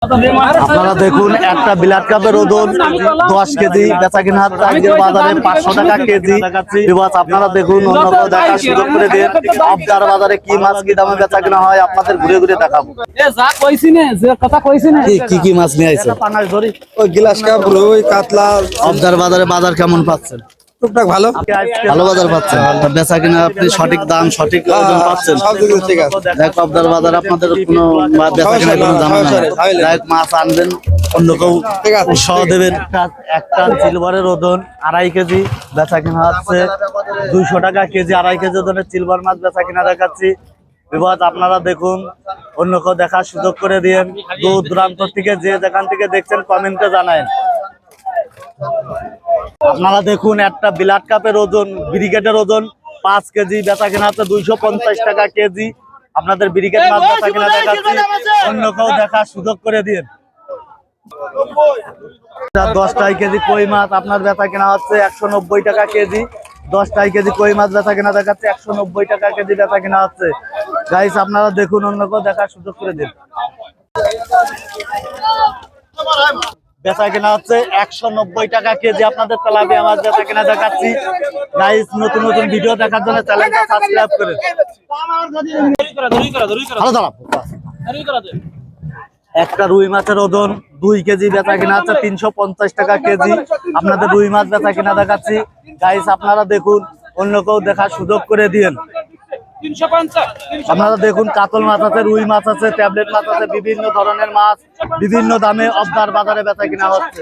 আপনারা দেখুন একটা বিলাট কাপের ওজন 10 কেজি বেচা কিনা হচ্ছে আজকের বাজারে 500 টাকা কেজি। বিবাস আপনারা দেখুন অন্য কেউ দেখার সুযোগ করে দিন আবদার বাজারে কি মাছ কি দামে বেচা কিনা হয় আপনাদের ঘুরে ঘুরে দেখাবো। কি কি মাছ নিয়ে আইছে? ওই গ্লাস কাপ রুই কাতলা আবদার বাজারে বাজার কেমন পাচ্ছেন? টুকটাক ভালো ভালো বাজার পাচ্ছেন, বেচা কিনা আপনি সঠিক দাম সঠিক ওজন পাচ্ছেন? সব দিক ঠিক আছে। দেখ আবদার বাজার আপনাদের কোনো বেচা কিনা কোনো ঝামেলা নাই। দেখ মাছ আনবেন অন্য কেউ উৎসাহ দেবেন। একটা সিলভারের ওজন 2.5 কেজি বেচা কিনা হচ্ছে 200 টাকা কেজি। 2.5 কেজি ওজনের সিলভার মাছ বেচা কিনা দেখাচ্ছি। বিবাদ আপনারা দেখুন অন্য কেউ দেখার সুযোগ করে দিন। দূর দূরান্ত থেকে যে যেখান থেকে দেখছেন কমেন্টে জানায়েন। আপনারা দেখুন একটা বিলাট কাপের ওজন ব্রিগেডের ওজন 5 কেজি বেচা কিনা হচ্ছে 250 টাকা কেজি। আপনাদের ব্রিগেড মাছ বেচা কিনা দেখাচ্ছি, অন্য কেউ দেখার সুযোগ করে দিন। 10 কেজি কই মাছ আপনার বেচা কিনা হচ্ছে 190 টাকা কেজি। 10 কেজি কই মাছ বেচা কিনা দেখাচ্ছে 190 টাকা কেজি বেচা কিনা হচ্ছে। গাইস আপনারা দেখুন অন্য কেউ দেখার সুযোগ করে দিন। বেচা কিনা হচ্ছে 190 টাকা কেজি আপনাদের তেলাপিয়া মাছ বেচা কিনা দেখাচ্ছি। গাইস নতুন নতুন ভিডিও দেখার জন্য চ্যানেলটা সাবস্ক্রাইব করুন। ভালো দাঁড়াও। একটা রুই মাছের ওজন 2 কেজি বেচা কিনা হচ্ছে 350 টাকা কেজি। আপনাদের রুই মাছ বেচা কিনা দেখাচ্ছি। গাইস আপনারা দেখুন অন্য কেউ দেখার সুযোগ করে দিন। আপনারা দেখুন কাতল মাছ আছে, রুই মাছ আছে, ট্যাবলেট মাছ আছে, বিভিন্ন ধরনের মাছ বিভিন্ন দামে আবদার বাজারে বেচা কিনা হচ্ছে।